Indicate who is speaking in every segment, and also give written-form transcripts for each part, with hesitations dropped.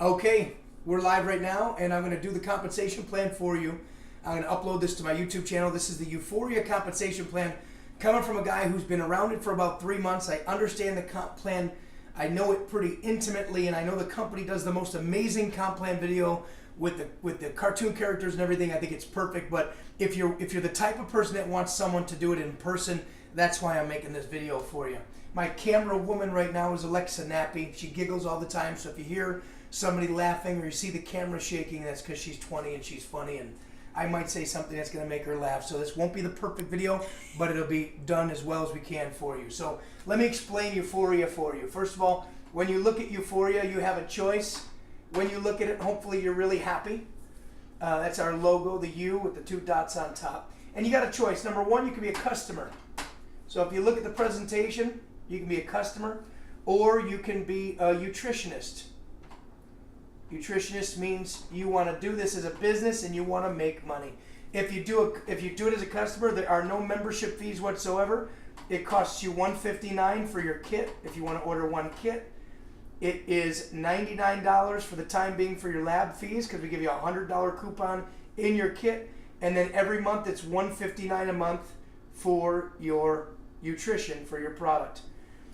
Speaker 1: Okay, we're live right now, and I'm going to do the compensation plan for you. I'm going to upload this to my YouTube channel. This is the Üforia Compensation Plan, coming from a guy who's been around it for about 3 months. I understand the comp plan. I know it pretty intimately, and I know the company does the most amazing comp plan video with the cartoon characters and everything. I think it's perfect. But if you're the type of person that wants someone to do it in person, that's why I'm making this video for you. My camera woman right now is Alexa Nappy. She giggles all the time, so if you hear somebody laughing or you see the camera shaking, that's because she's 20 and she's funny, and I might say something that's going to make her laugh. So this won't be the perfect video, but it'll be done as well as we can for you. So let me explain Üforia for you. First of all, when you look at Üforia, you have a choice. When you look at it, hopefully you're really happy. That's our logo, the U with the 2 dots on top. And you got a choice. Number one, you can be a customer. So if you look at the presentation, you can be a customer, or you can be a nutritionist. Nutritionist means you want to do this as a business and you want to make money. If you do it as a customer, there are no membership fees whatsoever. It costs you $159 for your kit if you want to order one kit. It is $99 for the time being for your lab fees, because we give you a $100 coupon in your kit, and then every month it's $159 a month for your nutrition for your product.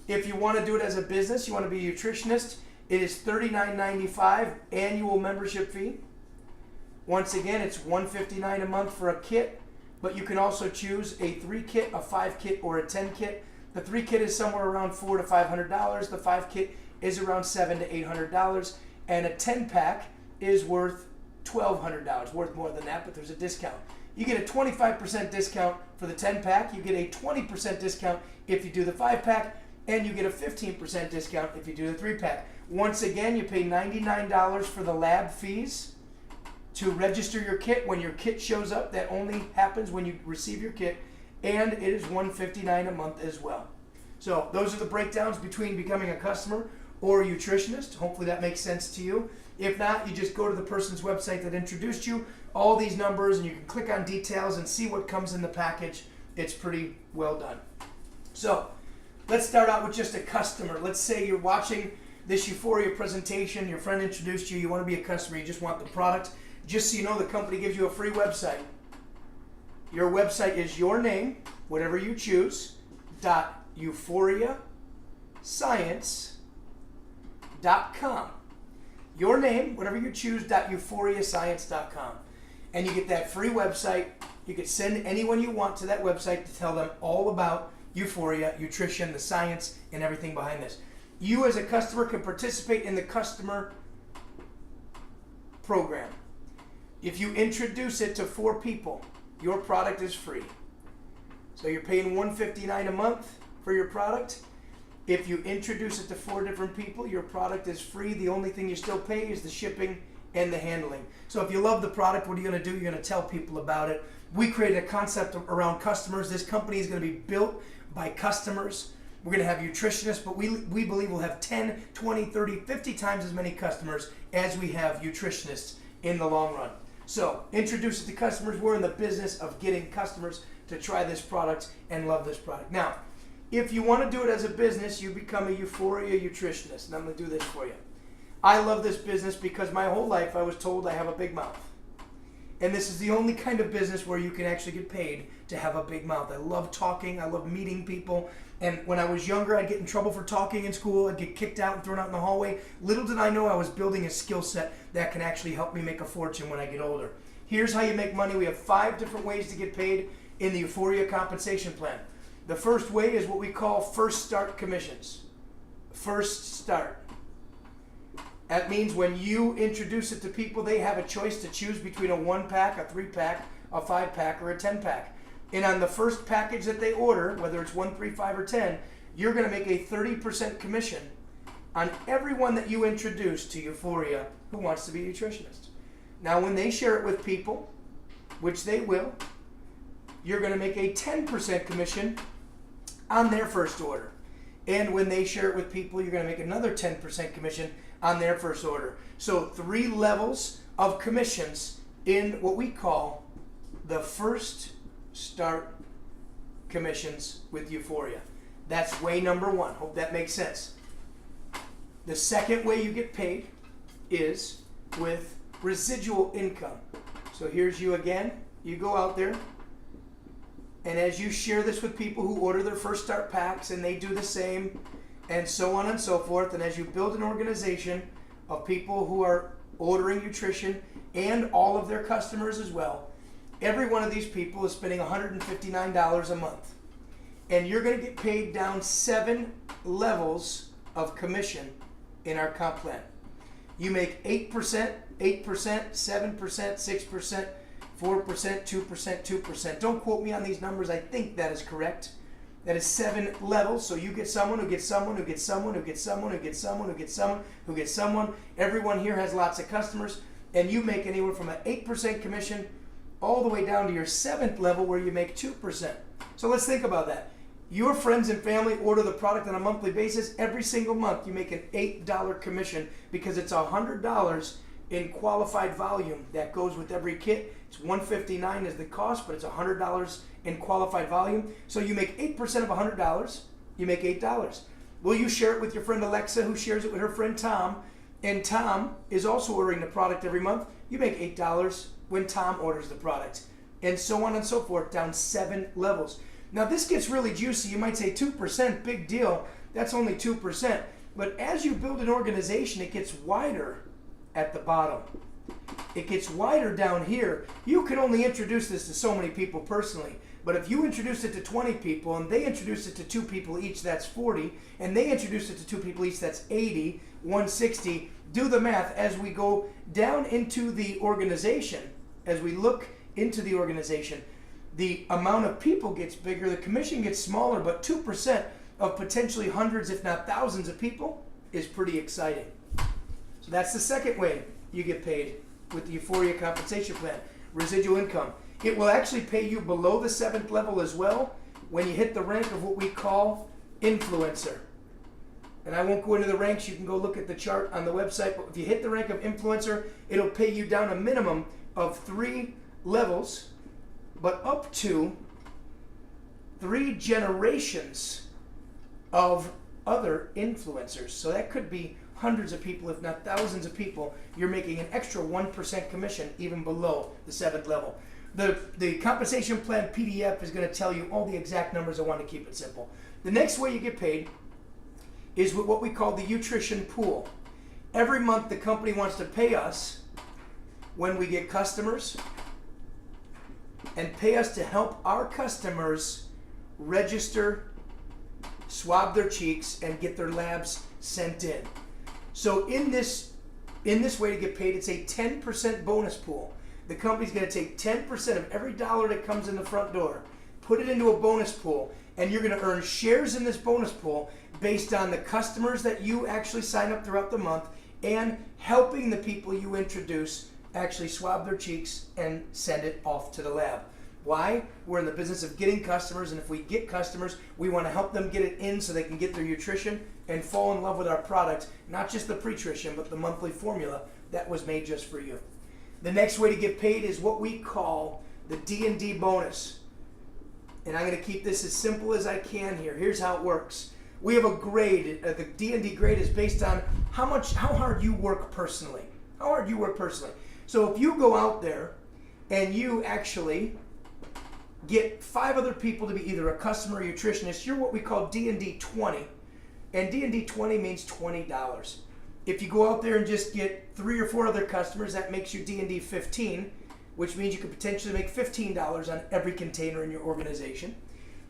Speaker 1: If you want to do it as a business, you want to be a nutritionist, it is $39.95 annual membership fee. Once again, it's $159 a month for a kit, but you can also choose a 3 kit, a 5 kit, or a 10 kit. The 3 kit is somewhere around $400 to $500. The 5 kit is around $700 to $800, and a 10 pack is worth $1,200. Worth more than that, but there's a discount. You get a 25% discount for the 10 pack. You get a 20% discount if you do the 5 pack, and you get a 15% discount if you do the 3 pack. Once again, you pay $99 for the lab fees to register your kit. When your kit shows up, that only happens when you receive your kit, and it is $159 a month as well. So those are the breakdowns between becoming a customer or a nutritionist. Hopefully that makes sense to you. If not, you just go to the person's website that introduced you, all these numbers, and you can click on details and see what comes in the package. It's pretty well done. So let's start out with just a customer. Let's say you're watching this Üforia presentation, your friend introduced you, you want to be a customer, you just want the product. Just so you know, the company gives you a free website. Your website is your name, whatever you choose, .euphoriascience.com. Your name, whatever you choose, .euphoriascience.com. And you get that free website. You can send anyone you want to that website to tell them all about Üforia, nutrition, the science, and everything behind this. You as a customer can participate in the customer program. If you introduce it to 4 people, your product is free. So you're paying $159 a month for your product. If you introduce it to 4 different people, your product is free. The only thing you still pay is the shipping and the handling. So if you love the product, what are you going to do? You're going to tell people about it. We created a concept around customers. This company is going to be built by customers. We're going to have nutritionists, but we believe we'll have 10, 20, 30, 50 times as many customers as we have nutritionists in the long run. So introduce it to customers. We're in the business of getting customers to try this product and love this product. Now, if you want to do it as a business, you become a Üforia nutritionist, and I'm going to do this for you. I love this business because my whole life I was told I have a big mouth. And this is the only kind of business where you can actually get paid to have a big mouth. I love talking. I love meeting people. And when I was younger, I'd get in trouble for talking in school. I'd get kicked out and thrown out in the hallway. Little did I know I was building a skill set that can actually help me make a fortune when I get older. Here's how you make money. We have 5 different ways to get paid in the Üforia Compensation Plan. The first way is what we call first start commissions. First start. That means when you introduce it to people, they have a choice to choose between a 1 pack, a 3 pack, a 5 pack, or a 10 pack. And on the first package that they order, whether it's 1, 3, 5, or 10, you're going to make a 30% commission on everyone that you introduce to Üforia who wants to be a nutritionist. Now, when they share it with people, which they will, you're going to make a 10% commission on their first order. And when they share it with people, you're going to make another 10% commission on their first order. So 3 levels of commissions in what we call the first start commissions with Üforia. That's way number 1. Hope that makes sense. The second way you get paid is with residual income. So here's you again. You go out there, and as you share this with people who order their first start packs, and they do the same, and so on and so forth, and as you build an organization of people who are ordering nutrition and all of their customers as well, every one of these people is spending $159 a month. And you're going to get paid down 7 levels of commission in our comp plan. You make 8%, 8%, 7%, 6%, 4%, 2%, 2%. Don't quote me on these numbers. I think that is correct. That is 7 levels. So you get someone who gets someone who gets someone who gets someone who gets someone who gets someone who gets someone. Everyone here has lots of customers, and you make anywhere from an 8% commission all the way down to your 7th level where you make 2%. So let's think about that. Your friends and family order the product on a monthly basis. Every single month you make an $8 commission because it's $100 in qualified volume that goes with every kit. It's $159 is the cost, but it's $100 in qualified volume. So you make 8% of $100, you make $8. Will you share it with your friend Alexa, who shares it with her friend Tom? And Tom is also ordering the product every month. You make $8 when Tom orders the product. And so on and so forth, down 7 levels. Now this gets really juicy. You might say 2%, big deal. That's only 2%. But as you build an organization, it gets wider at the bottom. It gets wider down here. You can only introduce this to so many people personally. But if you introduce it to 20 people and they introduce it to 2 people each, that's 40. And they introduce it to 2 people each, that's 80, 160. Do the math as we go down into the organization. As we look into the organization, the amount of people gets bigger, the commission gets smaller, but 2% of potentially hundreds, if not thousands of people is pretty exciting. So that's the second way you get paid with the Euphoria Compensation Plan, residual income. It will actually pay you below the 7th level as well when you hit the rank of what we call influencer. And I won't go into the ranks, you can go look at the chart on the website, but if you hit the rank of influencer, it'll pay you down a minimum of 3 levels, but up to 3 generations of other influencers. So that could be hundreds of people, if not thousands of people. You're making an extra 1% commission even below the 7th level. The compensation plan PDF is going to tell you all the exact numbers. I want to keep it simple. The next way you get paid is with what we call the nutrition pool. Every month the company wants to pay us when we get customers and pay us to help our customers register, swab their cheeks, and get their labs sent in. So in this way to get paid, it's a 10% bonus pool. The company's going to take 10% of every dollar that comes in the front door, put it into a bonus pool, and you're going to earn shares in this bonus pool based on the customers that you actually sign up throughout the month and helping the people you introduce actually swab their cheeks and send it off to the lab. Why? We're in the business of getting customers, and if we get customers, we want to help them get it in so they can get their nutrition and fall in love with our product, not just the pre-trition, but the monthly formula that was made just for you. The next way to get paid is what we call the D&D bonus. And I'm going to keep this as simple as I can here. Here's how it works. We have a grade. The D&D grade is based on how hard you work personally. How hard you work personally. So if you go out there and you actually get 5 other people to be either a customer or a nutritionist, you're what we call D&D 20. And D&D 20 means $20. If you go out there and just get 3 or 4 other customers, that makes you D&D 15, which means you could potentially make $15 on every container in your organization.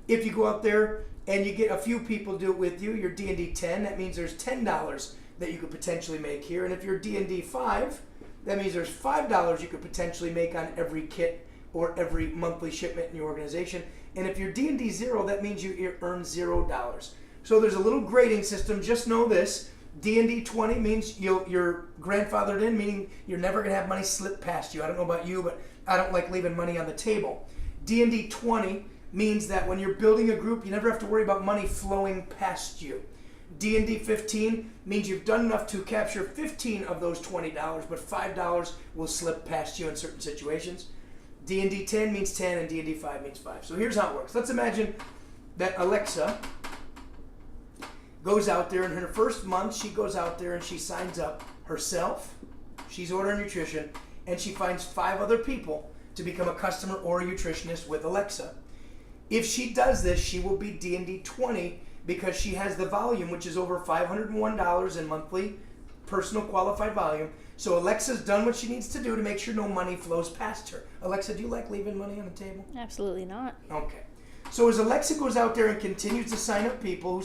Speaker 1: If you go out there and you get a few people to do it with you, you're D&D 10, that means there's $10 that you could potentially make here. And if you're D&D 5, that means there's $5 you could potentially make on every kit or every monthly shipment in your organization. And if you're D&D 0, that means you earn $0. So there's a little grading system. Just know this. D&D 20 means you're grandfathered in, meaning you're never going to have money slip past you. I don't know about you, but I don't like leaving money on the table. D&D 20 means that when you're building a group, you never have to worry about money flowing past you. D&D 15 means you've done enough to capture 15 of those $20, but $5 will slip past you in certain situations. D&D 10 means 10, and D&D 5 means 5. So here's how it works. Let's imagine that Alexa goes out there, and in her first month, she goes out there and she signs up herself she's ordering nutrition, and she finds 5 other people to become a customer or a nutritionist with Alexa. If she does this, she will be D&D 20 because she has the volume, which is over $501 in monthly personal qualified volume. So Alexa's done what she needs to do to make sure no money flows past her. Alexa, do you like leaving money on the table?
Speaker 2: Absolutely not.
Speaker 1: Okay. So as Alexa goes out there and continues to sign up people,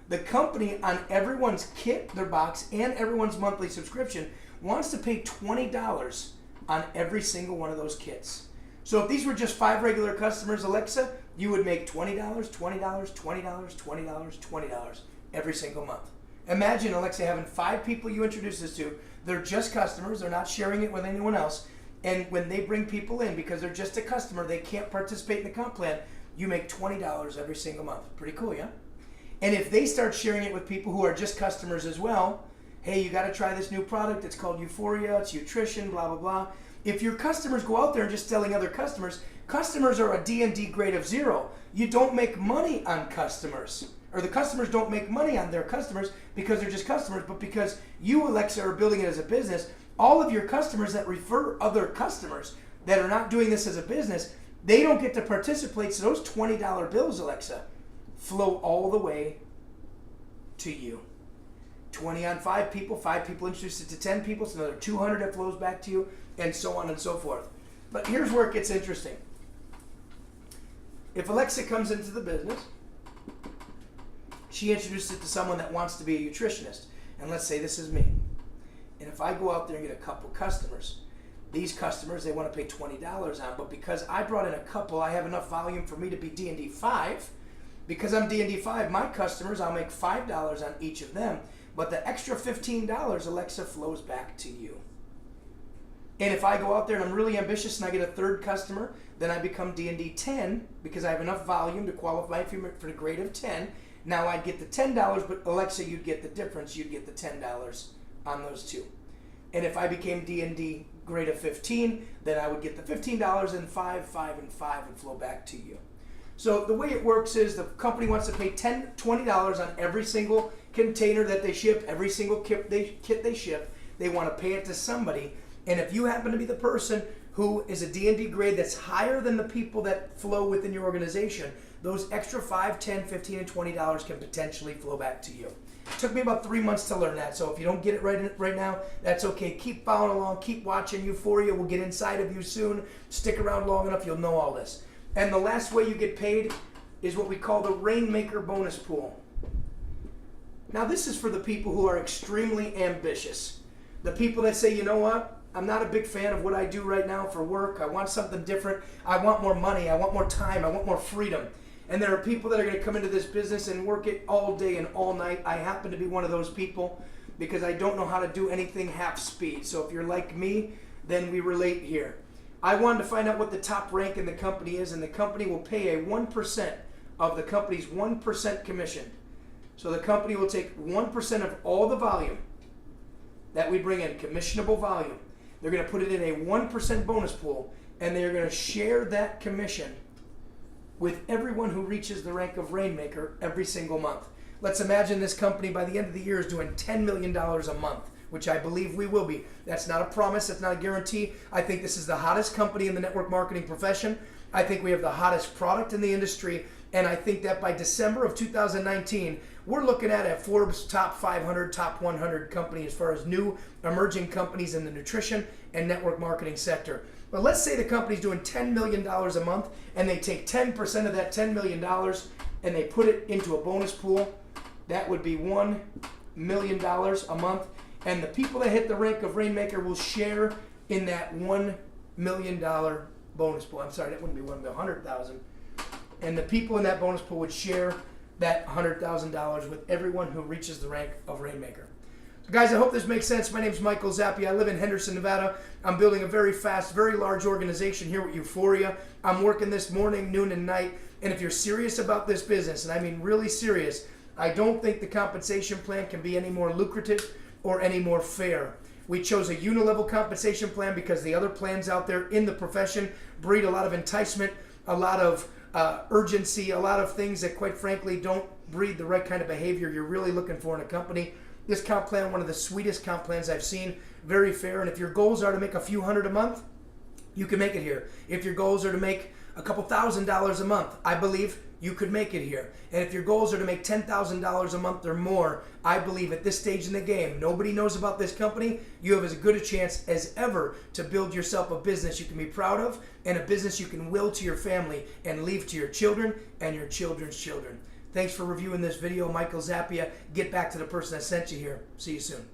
Speaker 1: the company on everyone's kit, their box, and everyone's monthly subscription wants to pay $20 on every single one of those kits. So if these were just 5 regular customers, Alexa, you would make $20, $20, $20, $20, $20 every single month. Imagine, Alexa, having 5 people you introduce this to. They're just customers. They're not sharing it with anyone else. And when they bring people in, because they're just a customer, they can't participate in the comp plan, you make $20 every single month. Pretty cool, yeah? And if they start sharing it with people who are just customers as well, hey, you got to try this new product. It's called Üforia. It's nutrition, blah, blah, blah. If your customers go out there and just telling other customers, customers are a D&D grade of 0. You don't make money on customers. Or the customers don't make money on their customers because they're just customers, but because you, Alexa, are building it as a business, all of your customers that refer other customers that are not doing this as a business, they don't get to participate. So those $20 bills, Alexa, flow all the way to you. 20 on 5 people introduce it to 10 people, it's another 200 that flows back to you, and so on and so forth. But here's where it gets interesting. If Alexa comes into the business, she introduces it to someone that wants to be a nutritionist, and let's say this is me. And if I go out there and get a couple customers, these customers, they want to pay $20 on, but because I brought in a couple, I have enough volume for me to be D&D 5. Because I'm D&D 5, my customers, I'll make $5 on each of them, but the extra $15, Alexa, flows back to you. And if I go out there and I'm really ambitious and I get a 3rd customer, then I become D&D 10 because I have enough volume to qualify for the grade of 10. Now I'd get the $10, but Alexa, you'd get the difference. You'd get the $10 on those 2. And if I became D&D grade of 15, then I would get the $15 and 5, 5, and 5 and flow back to you. So the way it works is the company wants to pay $20 on every single container that they ship, every single kit they ship. They want to pay it to somebody. And if you happen to be the person who is a D&D grade that's higher than the people that flow within your organization, those extra $5, $10, $15, and $20 can potentially flow back to you. It took me about 3 months to learn that, so if you don't get it right now, that's okay. Keep following along, keep watching Üforia. We'll get inside of you soon. Stick around long enough, you'll know all this. And the last way you get paid is what we call the Rainmaker Bonus pool. Now this is for the people who are extremely ambitious. The people that say, you know what? I'm not a big fan of what I do right now for work. I want something different. I want more money. I want more time. I want more freedom. And there are people that are going to come into this business and work it all day and all night. I happen to be one of those people because I don't know how to do anything half speed. So if you're like me, then we relate here. I wanted to find out what the top rank in the company is, and the company will pay a 1% of the company's 1% commission. So the company will take 1% of all the volume that we bring in, commissionable volume. They're going to put it in a 1% bonus pool, and they're going to share that commission with everyone who reaches the rank of Rainmaker every single month. Let's imagine this company by the end of the year is doing $10 million a month, which I believe we will be. That's not a promise. That's not a guarantee. I think this is the hottest company in the network marketing profession. I think we have the hottest product in the industry. And I think that by December of 2019, we're looking at a Forbes top 500, top 100 company as far as new emerging companies in the nutrition and network marketing sector. But let's say the company's doing $10 million a month and they take 10% of that $10 million and they put it into a bonus pool. That would be $1 million a month. And the people that hit the rank of Rainmaker will share in that $1 million bonus pool. I'm sorry, that wouldn't be 1 million, 100,000. And the people in that bonus pool would share that $100,000 with everyone who reaches the rank of Rainmaker. So guys, I hope this makes sense. My name is Michael Zappia. I live in Henderson, Nevada. I'm building a very fast, very large organization here with Üforia. I'm working this morning, noon, and night. And if you're serious about this business, and I mean really serious, I don't think the compensation plan can be any more lucrative or any more fair. We chose a unilevel compensation plan because the other plans out there in the profession breed a lot of enticement, a lot of urgency, a lot of things that quite frankly don't breed the right kind of behavior you're really looking for in a company. This comp plan, one of the sweetest comp plans I've seen. Very fair. And if your goals are to make a few hundred a month, you can make it here. If your goals are to make a couple $1,000s a month, I believe you could make it here. And if your goals are to make $10,000 a month or more, I believe at this stage in the game, nobody knows about this company, you have as good a chance as ever to build yourself a business you can be proud of and a business you can will to your family and leave to your children and your children's children. Thanks for reviewing this video. Michael Zappia. Get back to the person that sent you here. See you soon.